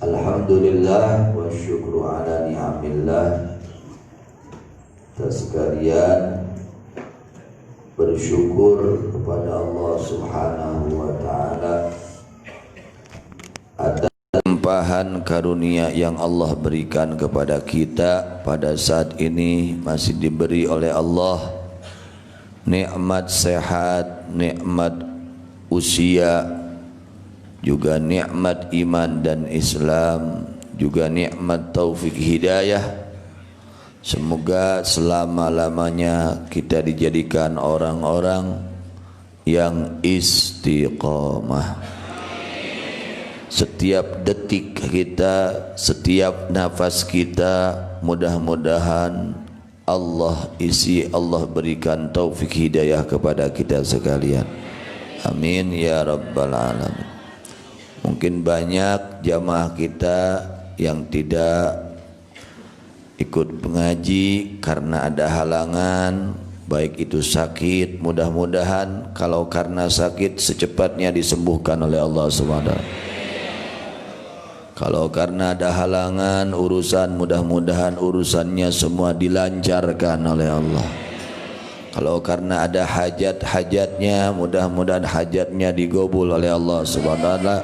Alhamdulillah wa syukru ala ni'amillah. Sekalian bersyukur kepada Allah Subhanahu wa ta'ala atas limpahan karunia yang Allah berikan kepada kita. Pada saat ini masih diberi oleh Allah nikmat sehat, nikmat usia, juga nikmat iman dan Islam, juga nikmat taufik hidayah. Semoga selama-lamanya kita dijadikan orang-orang yang istiqomah. Setiap detik kita, setiap nafas kita, mudah-mudahan Allah isi, Allah berikan taufik hidayah kepada kita sekalian. Amin ya rabbal alamin. Mungkin banyak jamaah kita yang tidak ikut mengaji karena ada halangan, baik itu sakit. Mudah-mudahan kalau karena sakit secepatnya disembuhkan oleh Allah SWT. Kalau karena ada halangan urusan, mudah-mudahan urusannya semua dilancarkan oleh Allah. Kalau karena ada hajat-hajatnya, mudah-mudahan hajatnya digobul oleh Allah SWT,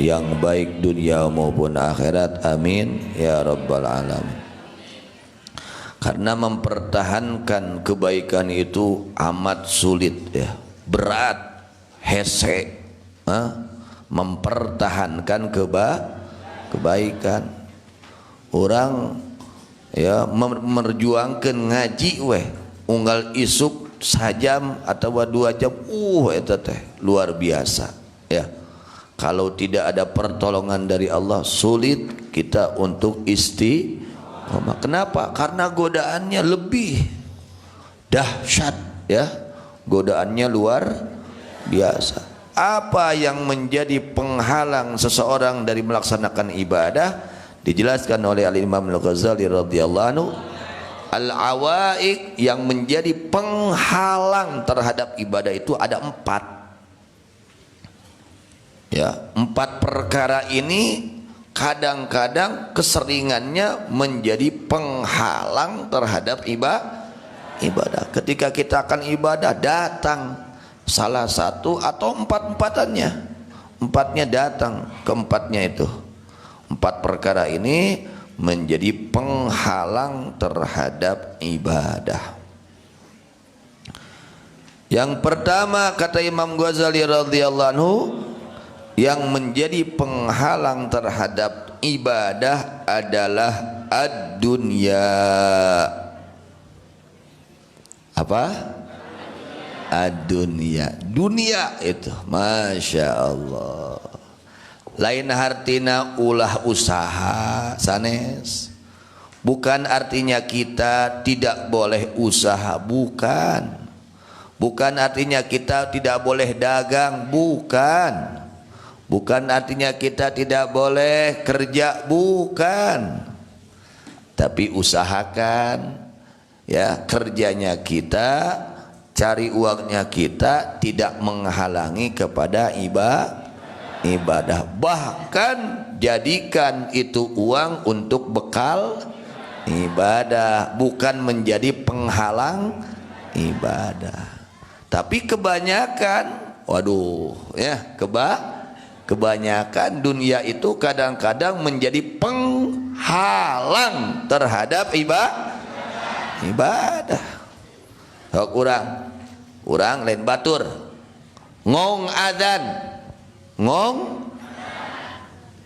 yang baik dunia maupun akhirat. Amin ya rabbal alamin. Karena mempertahankan kebaikan itu amat sulit ya, berat, hese, mempertahankan kebaikan. Orang ya merjuangkan ngaji weh, unggal isuk sajam atau 2 jam, itu teh luar biasa ya. Kalau tidak ada pertolongan dari Allah, sulit kita untuk istiqomah. Kenapa? Karena godaannya lebih dahsyat ya, godaannya luar biasa. Apa yang menjadi penghalang seseorang dari melaksanakan ibadah dijelaskan oleh Al-Imam Al-Ghazali radhiyallahu anhu. Al-awaiq yang menjadi penghalang terhadap ibadah itu ada 4 ya. 4 perkara ini kadang-kadang keseringannya menjadi penghalang terhadap ibadah. Ketika kita akan ibadah, datang salah satu atau 4-4-annya, 4-nya datang, keempatnya itu. 4 perkara ini menjadi penghalang terhadap ibadah. Yang pertama kata Imam Ghazali radhiyallahu anhu, yang menjadi penghalang terhadap ibadah adalah ad-dunya. Apa? Ad-dunya. Dunia itu, masya Allah. Lain hartina ulah usaha sanes. Bukan artinya kita tidak boleh usaha, bukan. Bukan artinya kita tidak boleh dagang, bukan. Bukan artinya kita tidak boleh kerja, bukan. Tapi usahakan ya, kerjanya kita, cari uangnya kita, tidak menghalangi kepada ibadah. Bahkan jadikan itu uang untuk bekal ibadah, bukan menjadi penghalang ibadah. Tapi kebanyakan, waduh ya, kebanyakan dunia itu kadang-kadang menjadi penghalang terhadap ibadah. Kurang lain batur ngong adzan, ngong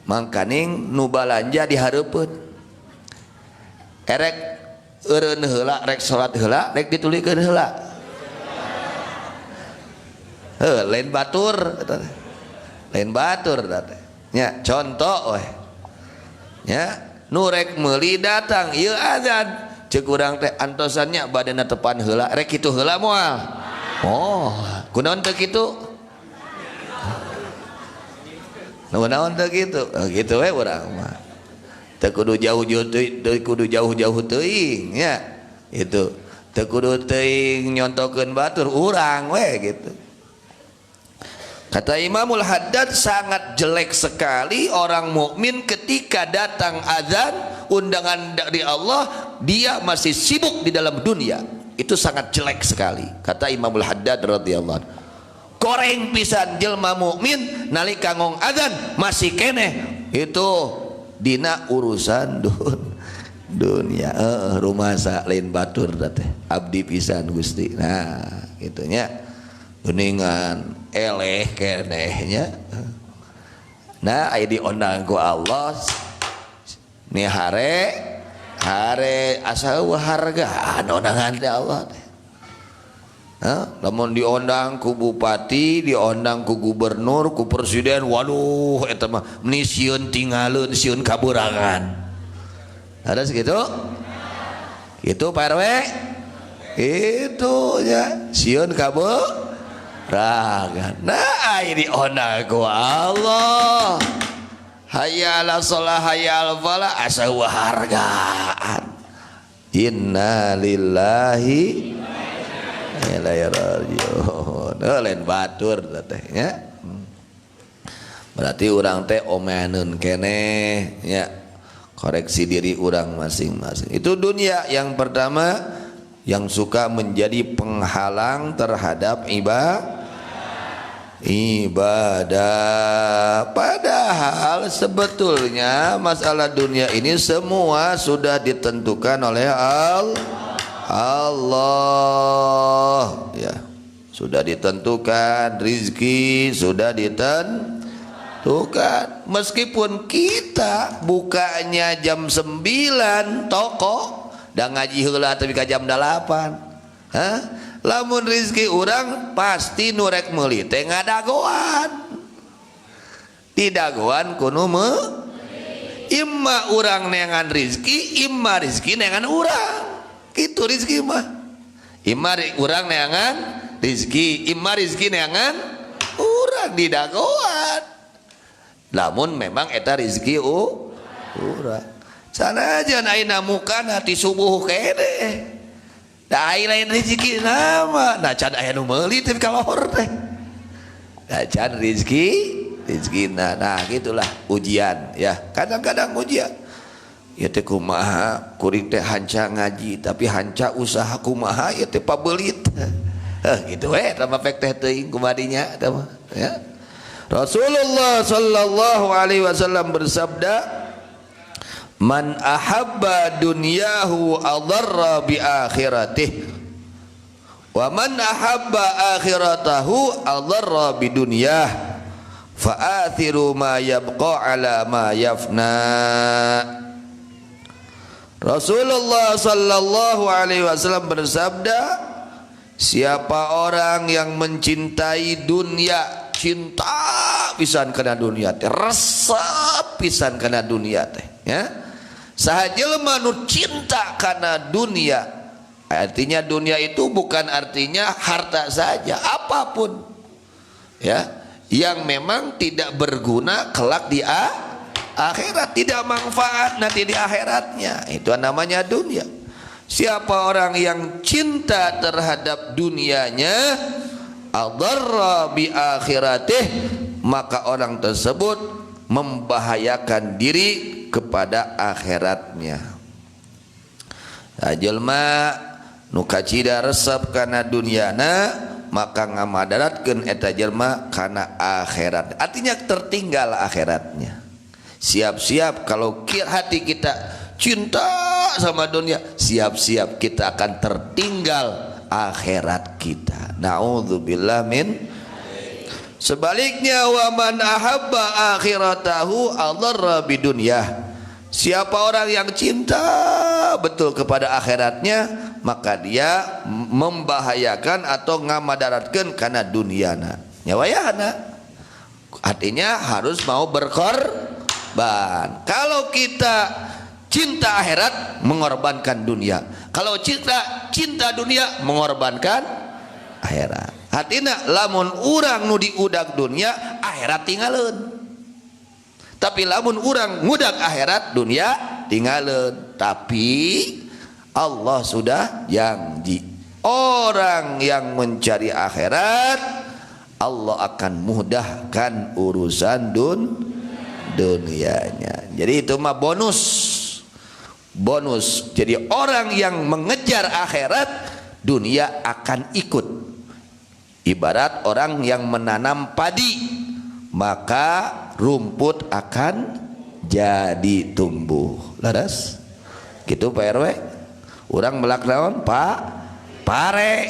mangkaning nu balanja dihareupeun erek eureun heula, rek salat heula, rek ditulikeun heula. Lain batur nya, contoh weh nya, nu rek meuli datang ieu adzan, ceuk urang teh antosannya badanna tepan heula, rek kitu heula moal. Oh, kunaon teh kitu? Naon teh kitu? Kitu we urang mah. Teu kudu jauh-jauh teuing nya. Itu teu kudu teuing nyontokeun batur urang we gitu. Kata Imamul Haddad, sangat jelek sekali orang mukmin ketika datang azan undangan dari Allah dia masih sibuk di dalam dunia. Itu sangat jelek sekali, kata Imamul Haddad radhiyallahu anhu. Koreng pisan jelma mukmin nalika ngong azan masih keneh itu dina urusan dunia. Rumah lain batur teh abdi pisan Gusti. Nah gitunya geningan eleh kenehnya. Nah aya diundang ku Allah nih hare asa hargaan undangan teh Allah teh. Lamun diundang ku bupati, diundang ku gubernur, ku presiden, waduh eta mah meni sieun tinggalin sieun kaburangan. Ada segitu? Itu Pak RW? Itu ya sieun kaburangan. Nah aya diundang ku Allah. Hayya 'alas shalah hayya 'alal falah asa hargaan. Inna lillahi lain batur tetehnya. Berarti orang teh omeneun keneh ya, koreksi diri orang masing-masing. Itu dunia yang pertama yang suka menjadi penghalang terhadap ibadah. Padahal sebetulnya masalah dunia ini semua sudah ditentukan oleh Allah ya, sudah ditentukan, rizki sudah ditentukan. Meskipun kita bukanya jam 9 toko dan ngaji heula tapi ka jam 8, lamun rizki orang pasti nurek meuli teh ngadagoan. Didagoan kudu imma urang neangan rizki, imma rizki neangan urang. Itu rizki mah imma urang neangan rizki, imma rizki neangan urang didagoan. Lamun memang eta rizki urang sanajan ayeuna mukan hati subuh kene da lain rizki nama nah can aya nu meuli teh kalor teh da can rizkina. Nah gitulah ujian ya, kadang-kadang ujian ya teh kumaha kuring teh hanca ngaji tapi hanca usaha kumaha ya teh pabelit gitu tambah pek teh teuing kumadinya ya. Rasulullah sallallahu alaihi wasallam bersabda, man ahabba dunyahu adarra bi akhiratih wa man ahabba akhiratahu adarra bi dunyah fa athiru ma yabqa ala ma yafna. Rasulullah sallallahu alaihi wasallam bersabda, siapa orang yang mencintai dunia, cinta pisan kana dunia teh, resep pisan kana dunia teh ya. Saha jelema nu cinta kana dunia, artinya dunia itu bukan artinya harta saja, apapun ya yang memang tidak berguna kelak di akhirat, tidak manfaat nanti di akhiratnya, itu namanya dunia. Siapa orang yang cinta terhadap dunianya, adarra bi akhiratih, maka orang tersebut membahayakan diri kepada akhiratnya. Jelma nu kacida resep kana dunyana maka ngamadaratkeun eta jelma kana akhirat, artinya tertinggal akhiratnya. Siap-siap kalau hati kita cinta sama dunia, siap-siap kita akan tertinggal akhirat kita. Na'udzubillah min. Sebaliknya, wa man ahabba akhiratahu adarra bidunyah. Siapa orang yang cinta betul kepada akhiratnya, maka dia membahayakan atau ngamadaratkeun kana dunyana. Nyawayana. Artinya harus mau berkorban. Kalau kita cinta akhirat, mengorbankan dunia. Kalau cinta dunia, mengorbankan akhirat. Hatina lamun urang nu diudag dunia, akhirat tinggalin. Tapi lamun urang ngudag akhirat, dunia tinggalin. Tapi Allah sudah janji, orang yang mencari akhirat, Allah akan mudahkan urusan dunianya. Jadi itu mah bonus. Jadi orang yang mengejar akhirat, dunia akan ikut. Ibarat orang yang menanam padi, maka rumput akan jadi tumbuh. Laras gitu Pak RW. Urang melak naon Pak pare,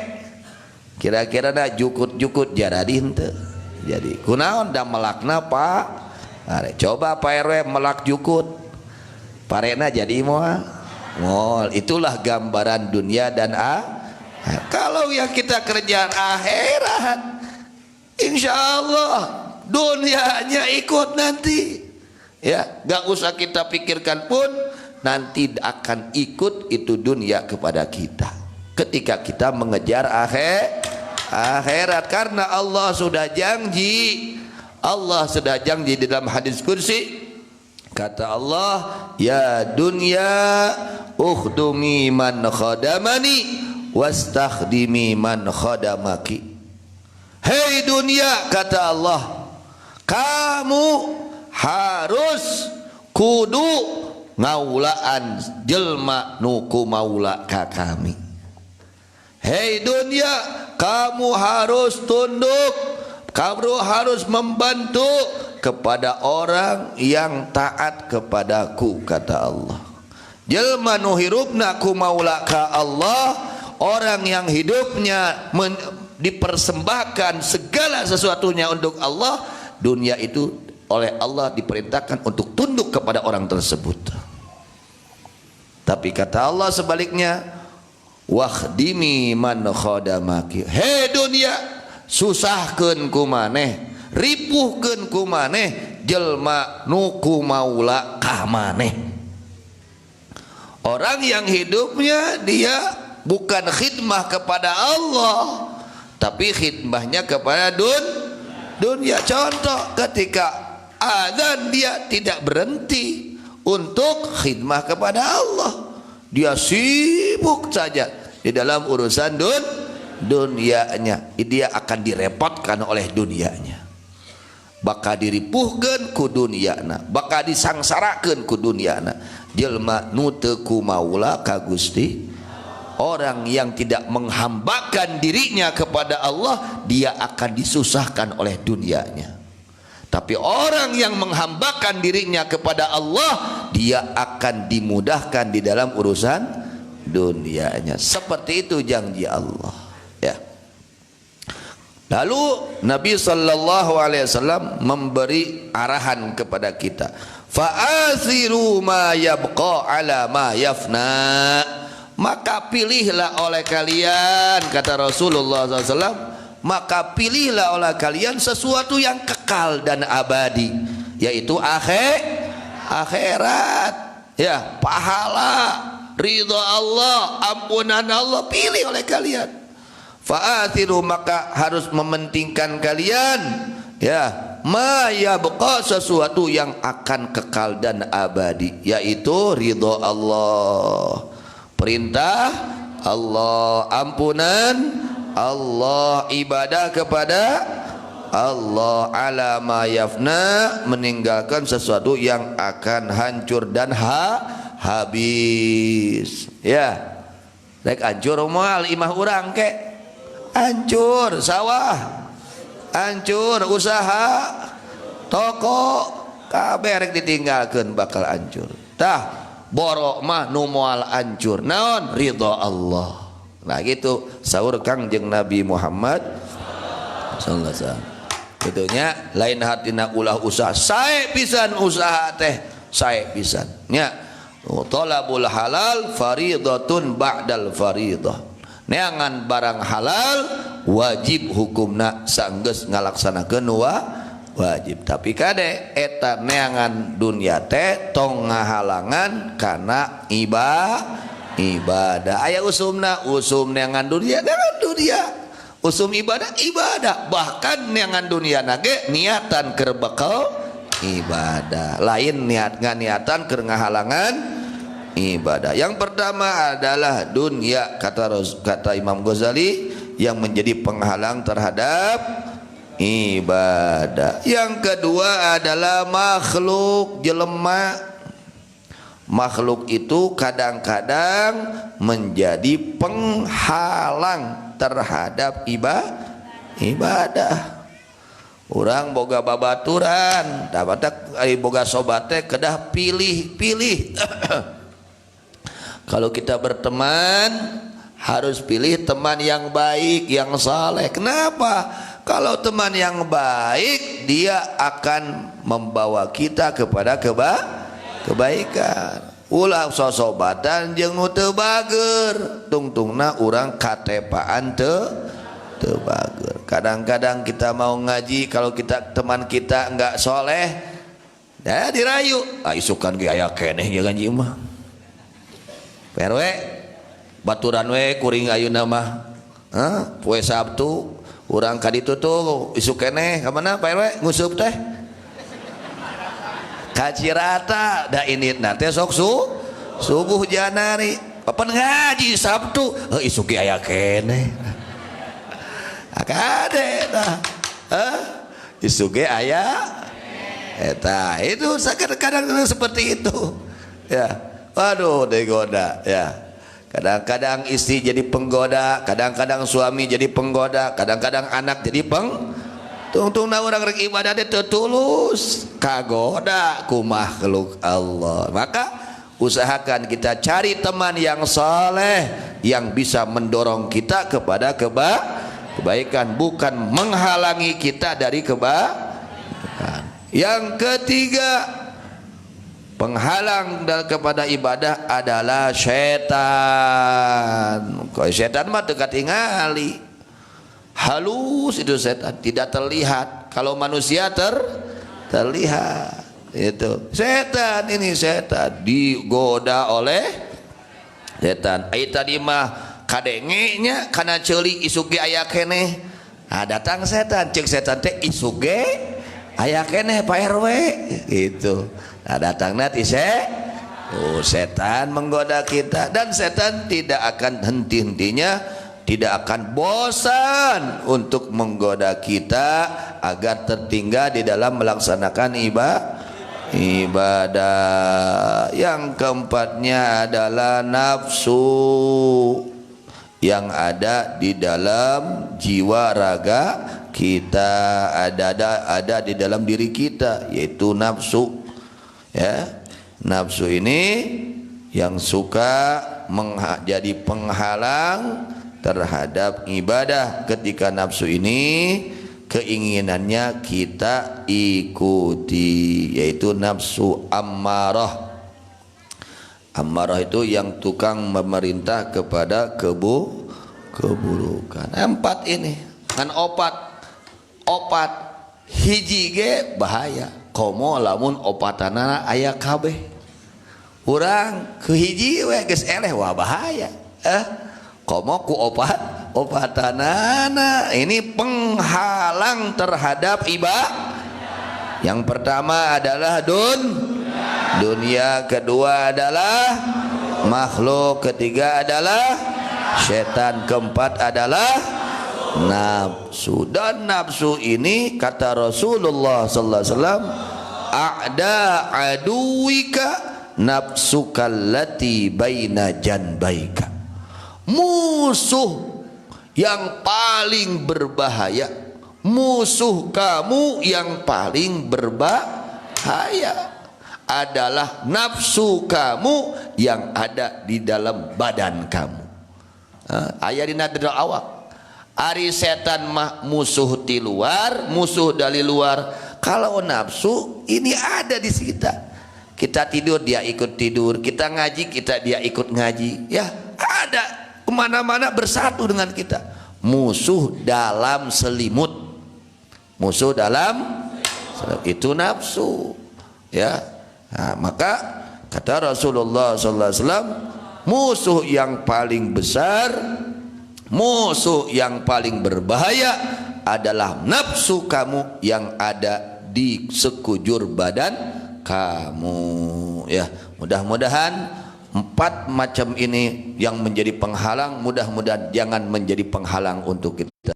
kira-kira da jukut-jukut jaradi henteu. Jadi kunaon da melakna Pak pare. Coba Pak RW melak jukut, parena jadi moal. Itulah gambaran dunia dan kalau yang kita kerjaan akhirat, insya Allah dunianya ikut nanti. Ya, gak usah kita pikirkan pun, nanti akan ikut itu dunia kepada kita ketika kita mengejar akhirat. Karena Allah sudah janji di dalam hadis kursi, kata Allah, ya dunya ukhdumi man khadamani wastakhdimi man khadamaki. Hei dunia, kata Allah, kamu harus kudu ngaulaan jelma nuku maula ka kami. Hei dunia, kamu harus tunduk, kamu harus membantu kepada orang yang taat kepadaku, kata Allah. Jelma nu hirupna ku maula ka Allah, orang yang hidupnya dipersembahkan segala sesuatunya untuk Allah, dunia itu oleh Allah diperintahkan untuk tunduk kepada orang tersebut. Tapi kata Allah sebaliknya, wakhdimi man khadamaki. Hei dunia, susahkeun ku maneh, ripuhkeun ku maneh jelma nuku maula ka maneh. Orang yang hidupnya dia bukan khidmah kepada Allah, tapi khidmahnya kepada dunia. Contoh, ketika azan dia tidak berhenti untuk khidmah kepada Allah, dia sibuk saja di dalam urusan dunianya. Dia akan direpotkan oleh dunianya, bakal diripuhkeun ku duniana, bakal disangsarakeun ku duniana. Jelma nu teu ku maula ka Gusti, orang yang tidak menghambakan dirinya kepada Allah, dia akan disusahkan oleh dunianya. Tapi orang yang menghambakan dirinya kepada Allah, dia akan dimudahkan di dalam urusan dunianya. Seperti itu janji Allah, ya. Lalu Nabi sallallahu alaihi wasallam memberi arahan kepada kita, fa'athiru ma yabqa ala ma yafna. Maka pilihlah oleh kalian, kata Rasulullah SAW, maka pilihlah oleh kalian sesuatu yang kekal dan abadi, yaitu akhirat, ya, pahala, ridha Allah, ampunan Allah. Pilih oleh kalian. Fa'athiru, maka harus mementingkan kalian, ya, ma yabqa, sesuatu yang akan kekal dan abadi, yaitu ridha Allah, perintah Allah, ampunan Allah, ibadah kepada Allah, ala ma yafna, meninggalkan sesuatu yang akan hancur dan habis. Ya, rek hancur moal imah urang ke, hancur sawah, hancur usaha, toko kabeh rek ditinggalkeun bakal hancur. Tah borok mah nu moal hancur naon? Ridha Allah. Nah gitu sahur Kangjeng Nabi Muhammad sallallahu alaihi wasallam. Itunya lain hartina ulah usaha, sae pisan usaha teh, sae pisan nya. Talabul halal faridatun ba'dal faridah. Neangan barang halal wajib hukumna sanggeus ngalaksanakeun wajib. Tapi kade eta neangan dunia teh tong ngahalangan kana ibadah. Aya usumna, usum neangan dunia, usum ibadah, bahkan neangan dunia nage niatan keur bakal ibadah, lain niatan keur ngahalangan ibadah. Yang pertama adalah dunia, kata Imam Ghazali, yang menjadi penghalang terhadap ibadah. Yang kedua adalah makhluk jelema. Makhluk itu kadang-kadang menjadi penghalang terhadap ibadah. Orang boga babaturan, dapat boga sobate kedah pilih. Kalau kita berteman harus pilih teman yang baik, yang saleh. Kenapa? Kalau teman yang baik, dia akan membawa kita kepada kebaikan. Ulah sosobatan jeung nu teu bager, tungtungna urang katepaan teu bager. Kadang-kadang kita mau ngaji, kalau kita teman kita enggak soleh, ya dirayu. Isukan ge aya keneh ya ngaji mah. PRW baturan we kuring ayeuna mah. Poe Sabtu urang ka ditu tuh isu keneh ka mana PRW ngusup teh? Kacirata da ini nate sok subuh janari papan ngaji Sabtu isu ge aya keneh akade tah isu ge aya eta itu kadang-kadang seperti itu ya. Waduh digoda ya. Kadang-kadang istri jadi penggoda, kadang-kadang suami jadi penggoda, kadang-kadang anak jadi tungtungna urang rek ibadah teh tulus kagoda ku makhluk Allah. Maka usahakan kita cari teman yang saleh yang bisa mendorong kita kepada kebaikan, bukan menghalangi kita dari kebaikan. Yang ketiga, penghalang kepada ibadah adalah setan. Kalau setan mah teu katingali, halus itu setan, tidak terlihat. Kalau manusia terlihat. Itu setan, ini setan digoda oleh setan. Ai tadi mah kadengenya kana ceuli isuk ge aya keneh. Datang setan, cek setan teh isuk ge aya keneh Pak RW gitu. Datang nanti setan menggoda kita, dan setan tidak akan henti-hentinya, tidak akan bosan untuk menggoda kita agar tertinggal di dalam melaksanakan ibadah. Yang keempatnya adalah nafsu yang ada di dalam jiwa raga kita, ada di dalam diri kita, yaitu nafsu. Ya, nafsu ini yang suka menjadi penghalang terhadap ibadah. Ketika nafsu ini keinginannya kita ikuti, yaitu nafsu ammarah. Ammarah itu yang tukang memerintah kepada keburukan. Empat ini kan opat hiji ge bahaya. Komo lamun opatanana aya kabeh, urang ke hiji we geus eleh, wah bahaya. Komo ku opatanana ini penghalang terhadap ibadah. Yang pertama adalah dunia, kedua adalah makhluk, ketiga adalah setan, keempat adalah nafsu. Dan nafsu ini kata Rasulullah sallallahu alaihi wasallam, a'da aduwika nafsuka allati baina janbaika. Musuh yang paling berbahaya, musuh kamu yang paling berbahaya adalah nafsu kamu yang ada di dalam badan kamu. Aya dina awak. Ari setan mah musuh di luar, musuh dari luar. Kalau nafsu ini ada di kita. Kita tidur dia ikut tidur, kita ngaji dia ikut ngaji. Ya ada, kemana-mana bersatu dengan kita. Musuh dalam selimut, musuh dalam itu nafsu. Ya, maka kata Rasulullah SAW, musuh yang paling besar, musuh yang paling berbahaya adalah nafsu kamu yang ada di sekujur badan kamu. Ya, mudah-mudahan empat macam ini yang menjadi penghalang, mudah-mudahan jangan menjadi penghalang untuk kita.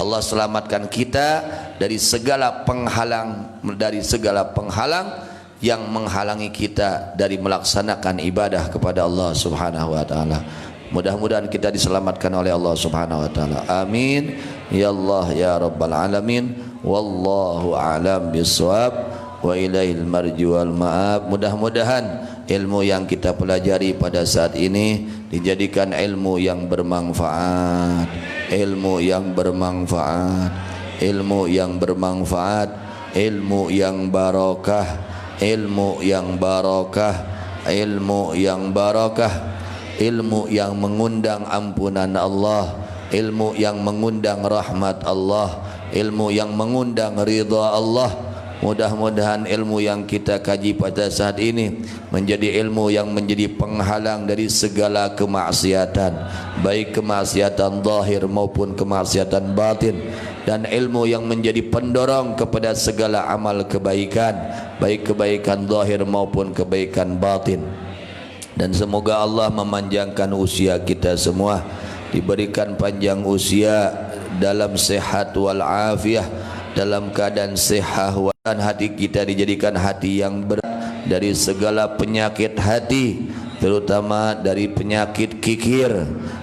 Allah selamatkan kita dari segala penghalang yang menghalangi kita dari melaksanakan ibadah kepada Allah Subhanahu wa taala. Mudah-mudahan kita diselamatkan oleh Allah Subhanahu wa taala. Amin ya Allah ya rabbal alamin. Wallahu a'lam bissawab wa ilaihil marji wal ma'ab. Mudah-mudahan ilmu yang kita pelajari pada saat ini dijadikan ilmu yang bermanfaat, ilmu yang bermanfaat, ilmu yang bermanfaat, ilmu yang barokah, ilmu yang barokah, ilmu yang barokah, ilmu yang mengundang ampunan Allah, ilmu yang mengundang rahmat Allah, ilmu yang mengundang ridha Allah. Mudah-mudahan ilmu yang kita kaji pada saat ini menjadi ilmu yang menjadi penghalang dari segala kemaksiatan, baik kemaksiatan zahir maupun kemaksiatan batin, dan ilmu yang menjadi pendorong kepada segala amal kebaikan, baik kebaikan zahir maupun kebaikan batin. Dan semoga Allah memanjangkan usia kita semua, diberikan panjang usia dalam sehat wal afiah, dalam keadaan sehat, dan hati kita dijadikan hati yang berat dari segala penyakit hati, terutama dari penyakit kikir,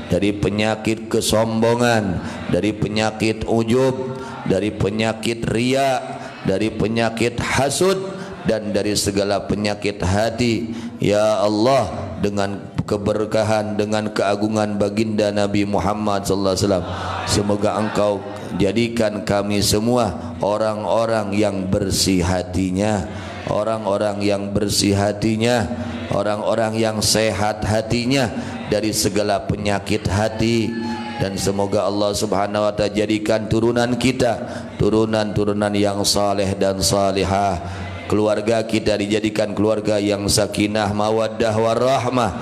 dari penyakit kesombongan, dari penyakit ujub, dari penyakit riya, dari penyakit hasud, dan dari segala penyakit hati. Ya Allah, dengan keberkahan, dengan keagungan baginda Nabi Muhammad sallallahu alaihi wasallam, semoga Engkau jadikan kami semua orang-orang yang bersih hatinya, orang-orang yang bersih hatinya, orang-orang yang sehat hatinya dari segala penyakit hati. Dan semoga Allah Subhanahu wa taala jadikan turunan kita turunan-turunan yang saleh dan salihah, keluarga kita dijadikan keluarga yang sakinah mawaddah warahmah,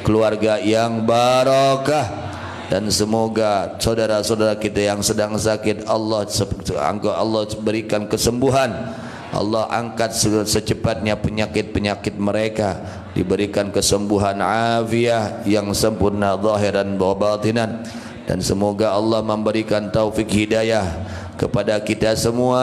keluarga yang barakah. Dan semoga saudara-saudara kita yang sedang sakit, Allah berikan kesembuhan, Allah angkat secepatnya penyakit-penyakit mereka, diberikan kesembuhan afiah yang sempurna zahiran wa batinan. Dan semoga Allah memberikan taufik hidayah kepada kita semua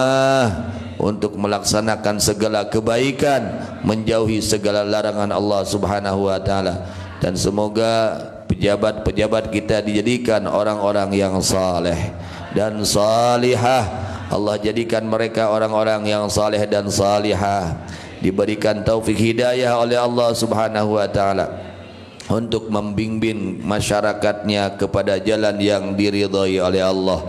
untuk melaksanakan segala kebaikan, menjauhi segala larangan Allah Subhanahu wa taala. Dan semoga pejabat-pejabat kita dijadikan orang-orang yang saleh dan salihah. Allah jadikan mereka orang-orang yang saleh dan salihah, diberikan taufik hidayah oleh Allah Subhanahu wa taala untuk membimbing masyarakatnya kepada jalan yang diridhai oleh Allah.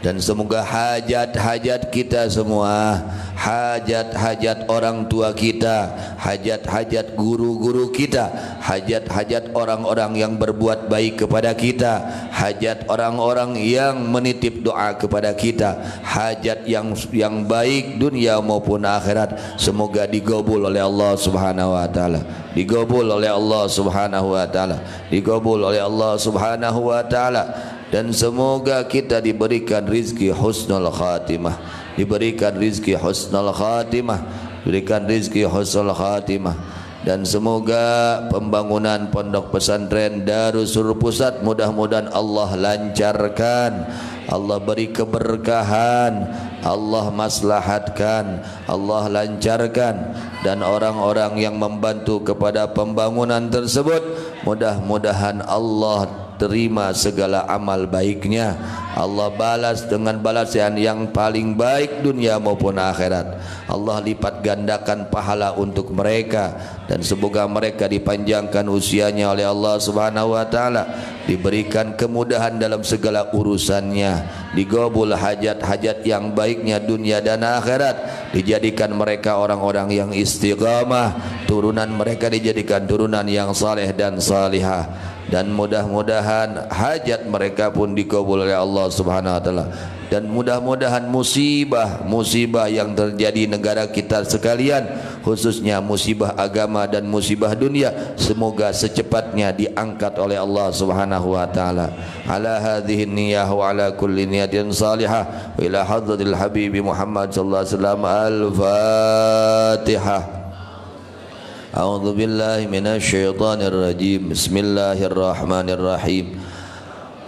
Dan semoga hajat-hajat kita semua, hajat-hajat orang tua kita, hajat-hajat guru-guru kita, hajat-hajat orang-orang yang berbuat baik kepada kita, hajat orang-orang yang menitip doa kepada kita, hajat yang baik dunia maupun akhirat, semoga digabul oleh Allah Subhanahu wa taala, digabul oleh Allah Subhanahu wa taala, digabul oleh Allah Subhanahu wa taala. Dan semoga kita diberikan rizki husnul khatimah, diberikan rizki husnul khatimah, diberikan rizki husnul khatimah. Dan semoga pembangunan pondok pesantren Darussul Pusat mudah-mudahan Allah lancarkan, Allah beri keberkahan, Allah maslahatkan, Allah lancarkan. Dan orang-orang yang membantu kepada pembangunan tersebut, mudah-mudahan Allah terima segala amal baiknya, Allah balas dengan balasan yang paling baik dunia maupun akhirat. Allah lipat gandakan pahala untuk mereka, dan semoga mereka dipanjangkan usianya oleh Allah Subhanahu wa taala, diberikan kemudahan dalam segala urusannya, digabul hajat-hajat yang baiknya dunia dan akhirat, dijadikan mereka orang-orang yang istiqamah, turunan mereka dijadikan turunan yang saleh dan salihah. Dan mudah-mudahan hajat mereka pun dikabul oleh Allah Subhanahu wa taala. Dan mudah-mudahan musibah yang terjadi negara kita sekalian, khususnya musibah agama dan musibah dunia, semoga secepatnya diangkat oleh Allah Subhanahu wa taala. Ala hadhihi niyyah wa ala kulli niyatin salihah wa ila hadratil habibi Muhammad sallallahu alaihi wasallam. Al-Fatihah. A'udzu billahi minasy syaithanir rajim. Bismillahirrahmanirrahim.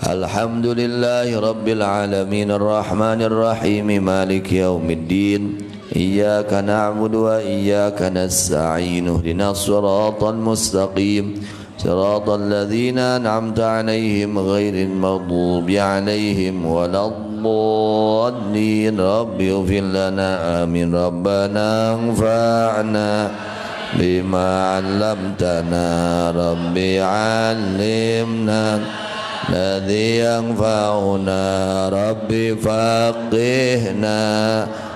Alhamdulillahi rabbil alamin arrahmanir rahim maliki yaumiddin iyyaka na'budu wa iyyaka nasta'in ihdinas siratal mustaqim siratal ladzina an'amta 'alaihim ghairil maghdubi 'alaihim waladdallin rabbi ighfir lana amin rabbana anfa'na bima 'allamtana rabbi 'allimna الذي ينفعنا ربي فقهنا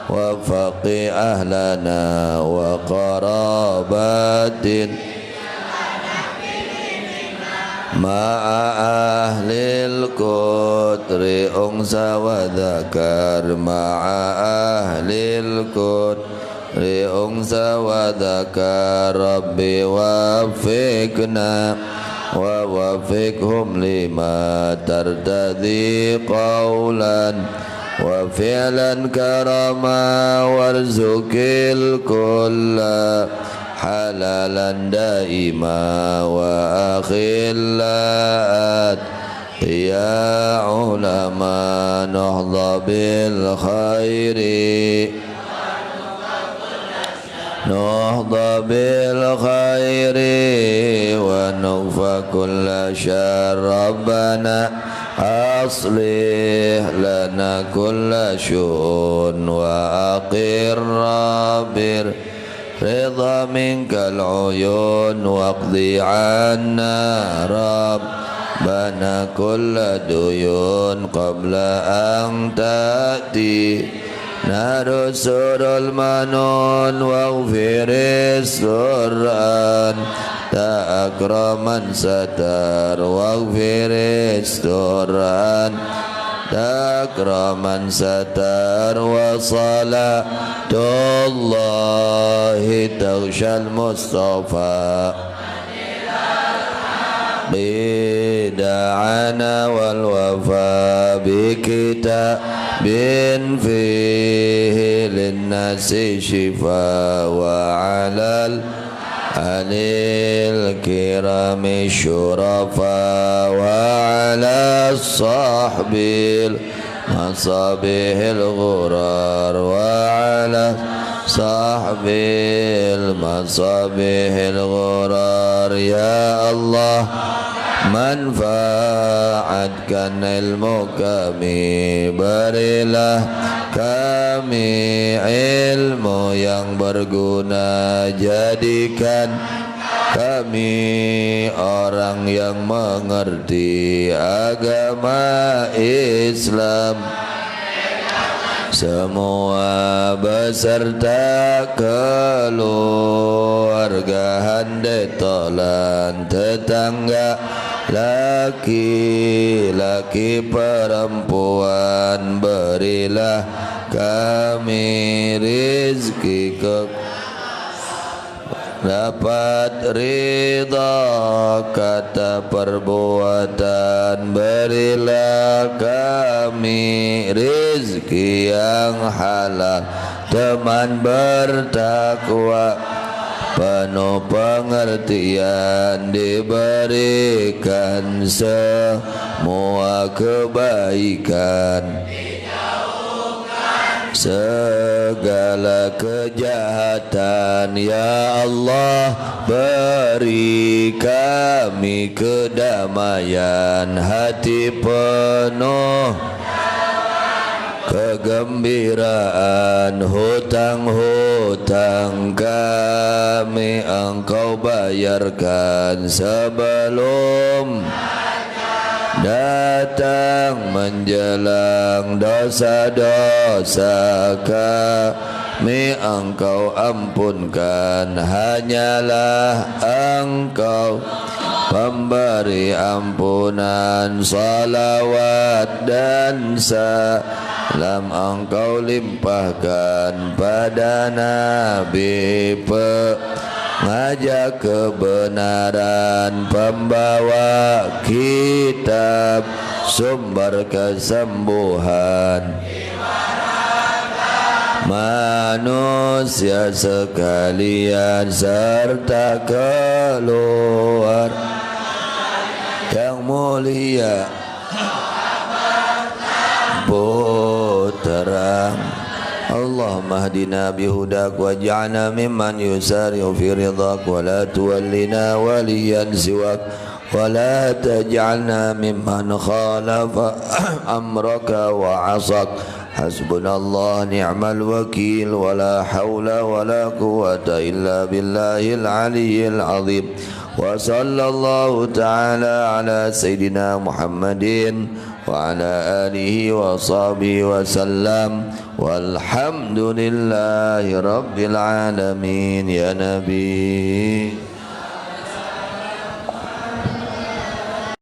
وفقه أهلنا وقرابات مع أهل القدر أنثى وذكر مع أهل القدر أنثى وذكر ربي وفقنا ووفقهم لما ترتضي قولا وفعلا كرما وارزق الكل حلالا دائما وأخلاءات يا علماء نهضى بالخير نهضى بالخير ونكفى كل شر ربنا أصلح لنا كل شؤون وأقر بالرضا منك العيون واقضي عنا ربنا كل ديون قبل أن تأتي نار سر المنون واغفر السران تأكرما ستر واغفر السران تأكرما ستر وصلاة الله تغشى المصطفى بدعنا والوفاء بكتاب فيه للناس شفاء وعلى الأهل الكرام الشرفاء وعلى الصحب المصابيح الغرار وعلى صحب المصابيح الغرار يا الله manfaatkan ilmu kami, berilah kami ilmu yang berguna, jadikan kami orang yang mengerti agama Islam. Semua beserta keluarga handai tolan tetangga laki-laki perempuan, berilah kami rizki dapat ridha kata perbuatan, berilah kami rizki yang halal, teman bertakwa penuh pengertian, diberikan semua kebaikan, segala kejahatan. Ya Allah, beri kami kedamaian hati penuh kegembiraan, hutang-hutang kami Engkau bayarkan sebelum datang menjelang, dosa-dosa kami Engkau ampunkan, hanyalah Engkau pemberi ampunan. Salawat dan salam Engkau limpahkan pada Nabi pengajak kebenaran, pembawa kitab sumber kesembuhan manusia sekalian serta keluar yang mulia. puterang. Allahumma hdina bihudak waj'alna mimman yusari'u fi ridhak wa la tuwallina waliyan siwak wa la taj'alna mimman khalafa amraka wa 'asak. Hasbunallah ni'mal wakil wa la hawla wa la quwwata illa billahil aliyyil azim. Wa sallallahu ta'ala ala sayyidina Muhammadin wa ala alihi wa sahbihi wa sallam walhamdulillahi rabbil alamin ya nabi.